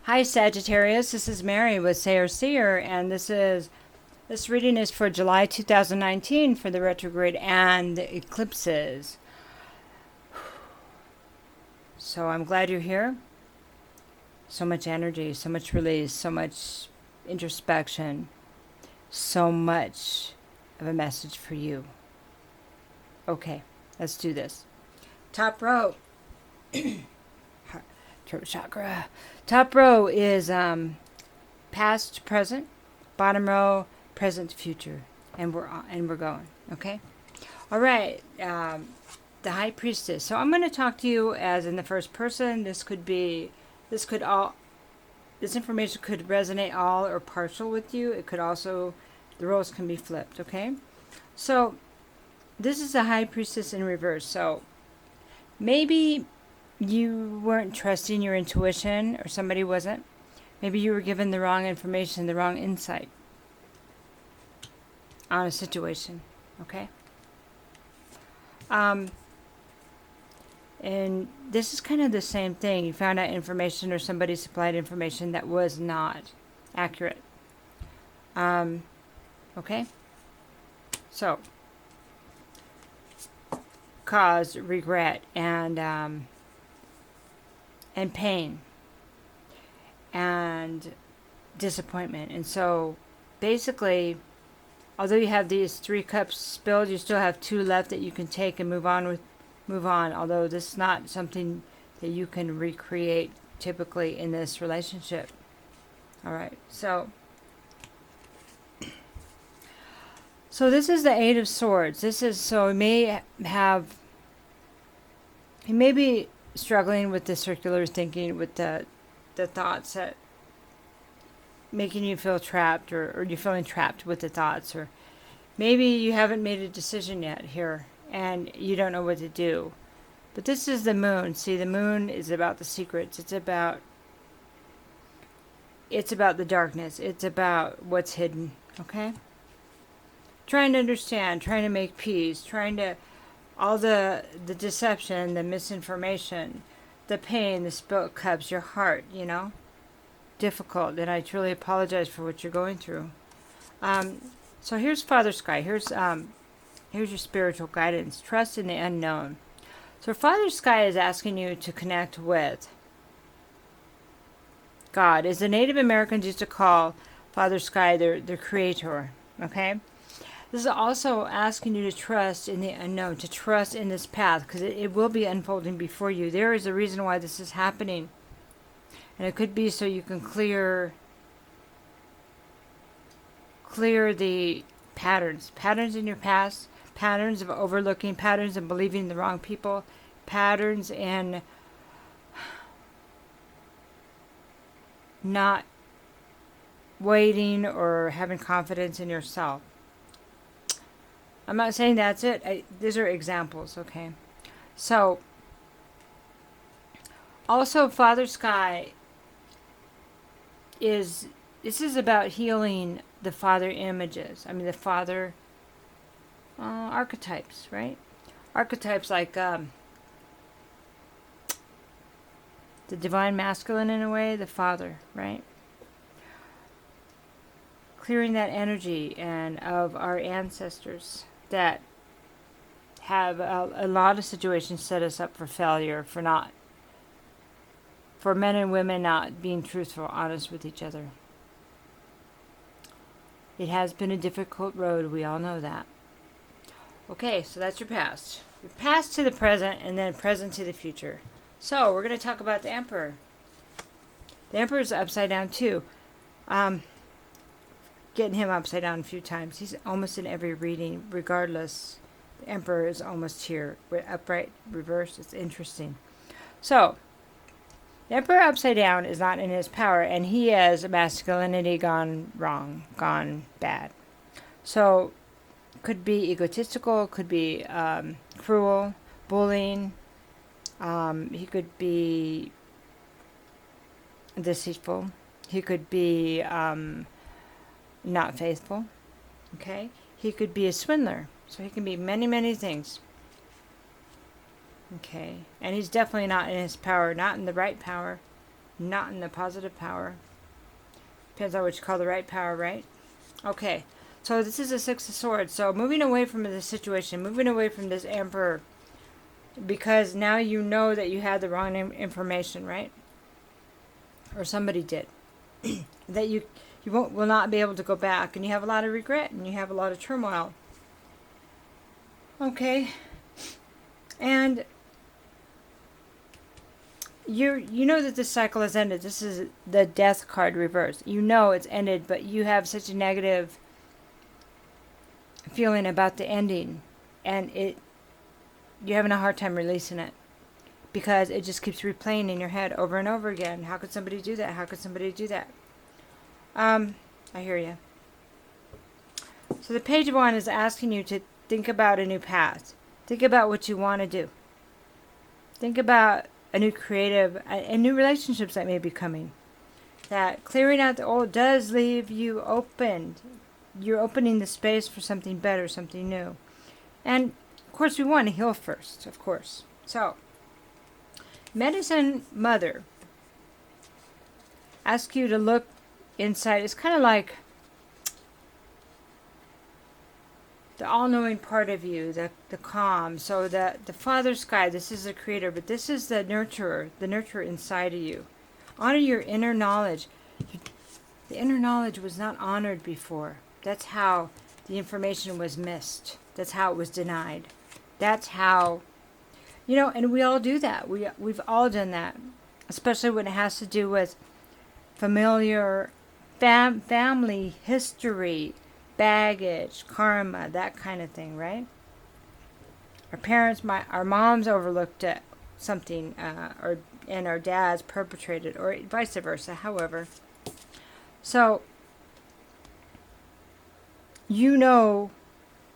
Hi Sagittarius, this is Mary with Sayre Seer, and this reading is for July 2019 for the retrograde and the eclipses. So I'm glad you're here. So much energy, so much release, so much introspection, so much of a message for you. Okay, let's do this. Top row, throat chakra. Top row is past to present. Bottom row, present to future, and we're going. Okay. All right. The High Priestess. So I'm going to talk to you as in the first person. This information could resonate all or partial with you. It could also, the roles can be flipped. Okay. So this is the High Priestess in reverse. So maybe you weren't trusting your intuition, or somebody wasn't. Maybe you were given the wrong information, the wrong insight on a situation. Okay. And this is kind of the same thing. You found out information, or somebody supplied information that was not accurate. Okay. So, cause regret and pain and disappointment. And so, basically, although you have these 3 cups spilled, you still have 2 left that you can take and move on. Although this is not something that you can recreate typically in this relationship. All right. So this is the 8 of Swords. So he may be struggling with the circular thinking, with the thoughts that making you feel trapped, or you're feeling trapped with the thoughts, or maybe you haven't made a decision yet here and you don't know what to do. But this is the moon. See, the moon is about the secrets. It's about the darkness. It's about what's hidden. Okay? Trying to understand, trying to make peace, all the deception, the misinformation, the pain, the spilled cups, your heart, difficult. And I truly apologize for what you're going through. So here's Father Sky. Here's your spiritual guidance. Trust in the unknown. So Father Sky is asking you to connect with God. As the Native Americans used to call Father Sky their creator. Okay? This is also asking you to trust in the unknown, to trust in this path, because it will be unfolding before you. There is a reason why this is happening. And it could be so you can clear the patterns in your past, patterns of overlooking, patterns of believing the wrong people, patterns in not waiting or having confidence in yourself. I'm not saying that's it. These are examples, okay? So, also Father Sky this is about healing the father images. I mean, the father archetypes, right? Archetypes like the divine masculine, in a way, the father, right? Clearing that energy and of our ancestors that have a lot of situations set us up for failure, for men and women not being truthful, honest with each other. It has been a difficult road, we all know that. Okay, so that's your past. Your past to the present, and then present to the future. So, we're going to talk about the Emperor. The Emperor is upside down too. Getting him upside down a few times. He's almost in every reading, regardless. The Emperor is almost here. Upright, reverse, it's interesting. So, the Emperor upside down is not in his power, and he has masculinity gone wrong, gone bad. So, could be egotistical, could be cruel, bullying. He could be deceitful. He could be not faithful. Okay? He could be a swindler. So he can be many, many things. Okay? And he's definitely not in his power, not in the right power. not in the positive power. Depends on what you call the right power, right? Okay, so this is a Six of Swords. So moving away from this situation, moving away from this Emperor, because now you know that you had the wrong information, right? Or somebody did. That you will not be able to go back, and you have a lot of regret, and you have a lot of turmoil. Okay, and you know that this cycle has ended. This is the Death card reversed. You know it's ended, but you have such a negative feeling about the ending, and you're having a hard time releasing it because it just keeps replaying in your head over and over again. How could somebody do that? How could somebody do that? I hear you. So the Page of Wands is asking you to think about a new path. Think about what you want to do. Think about a new creative and new relationships that may be coming. That clearing out the old does leave you open. You're opening the space for something better, something new. And of course we want to heal first, of course. So, Medicine Mother asks you to look inside. It's kind of like the all-knowing part of you, the calm. So the Father Sky, this is the creator, but this is the nurturer inside of you. Honor your inner knowledge. The inner knowledge was not honored before. That's how the information was missed. That's how it was denied. That's how, and we all do that. We've all done that, especially when it has to do with familiar family history, baggage, karma, that kind of thing, right? Our parents, our moms overlooked something, and our dads perpetrated, or vice versa, however. So, you know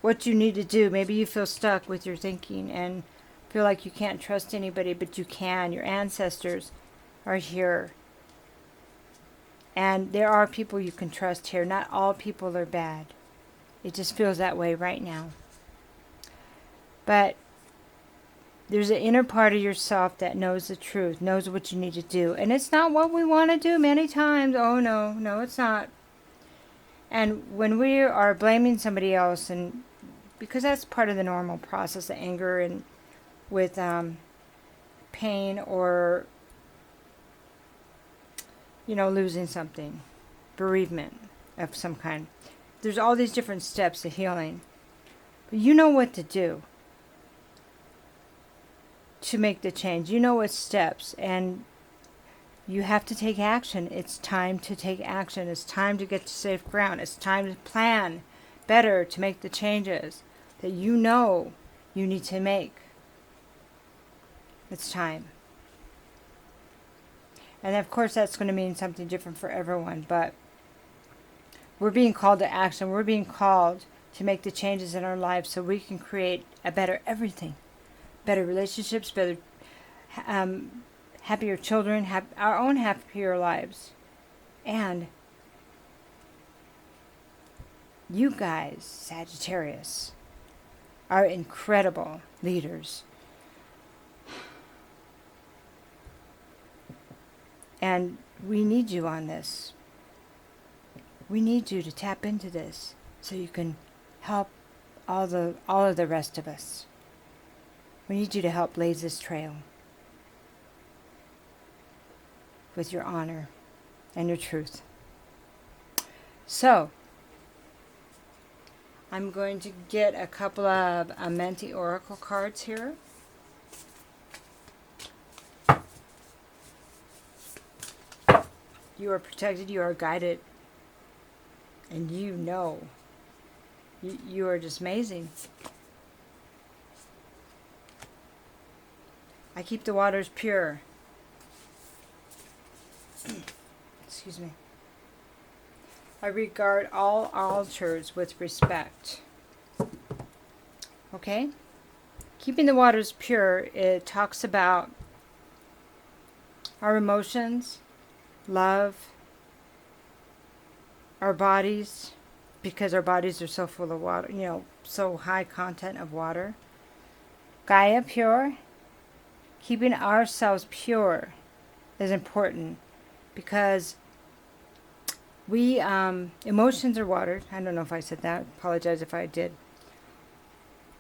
what you need to do. Maybe you feel stuck with your thinking and feel like you can't trust anybody, but you can. Your ancestors are here. And there are people you can trust here. Not all people are bad. It just feels that way right now. But there's an inner part of yourself that knows the truth, knows what you need to do. And it's not what we want to do many times. Oh, no, it's not. And when we are blaming somebody else, and because that's part of the normal process, the anger and with pain or losing something, bereavement of some kind. There's all these different steps of healing. But you know what to do to make the change. You know what steps, and you have to take action. It's time to take action. It's time to get to safe ground. It's time to plan better to make the changes that you know you need to make. It's time. And of course that's going to mean something different for everyone, but we're being called to action. We're being called to make the changes in our lives so we can create a better everything. Better relationships, better, happier children, our own happier lives. And you guys, Sagittarius, are incredible leaders. And we need you on this. We need you to tap into this so you can help all of the rest of us. We need you to help blaze this trail with your honor and your truth. So, I'm going to get a couple of Amenti Oracle cards here. You are protected, you are guided, and you know you are just amazing. I keep the waters pure. Excuse me. I regard all altars with respect. Okay? Keeping the waters pure, it talks about our emotions, love, our bodies, because our bodies are so full of water, so high content of water. Gaia pure. Keeping ourselves pure is important. because we, emotions are water. I don't know if I said that. Apologize if I did.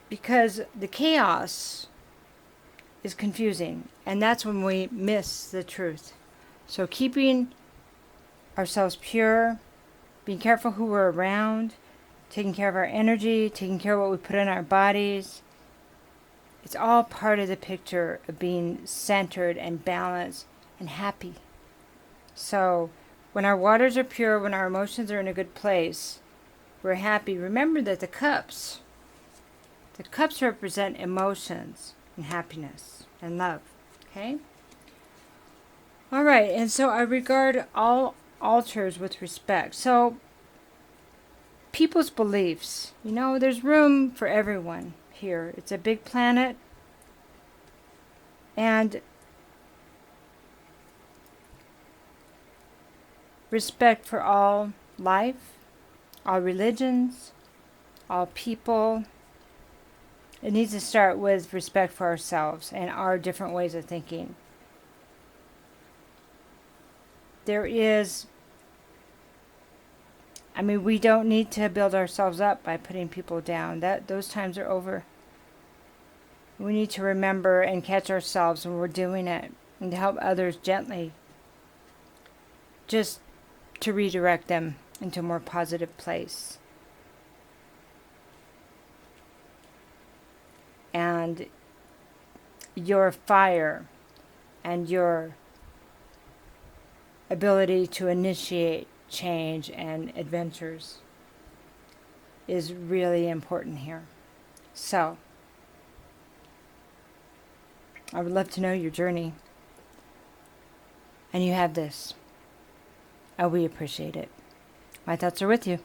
Because the chaos is confusing, and that's when we miss the truth. So keeping ourselves pure, being careful who we're around, taking care of our energy, taking care of what we put in our bodies, it's all part of the picture of being centered and balanced and happy. So when our waters are pure, when our emotions are in a good place, we're happy. Remember that the cups represent emotions and happiness and love. Okay? All right, and so I regard all altars with respect. So people's beliefs, there's room for everyone here. It's a big planet, and respect for all life, all religions, all people. It needs to start with respect for ourselves and our different ways of thinking. We don't need to build ourselves up by putting people down. Those times are over. We need to remember and catch ourselves when we're doing it, and to help others gently, just to redirect them into a more positive place. And your fire and your ability to initiate change and adventures is really important here. So, I would love to know your journey. And you have this. Oh, we appreciate it. My thoughts are with you.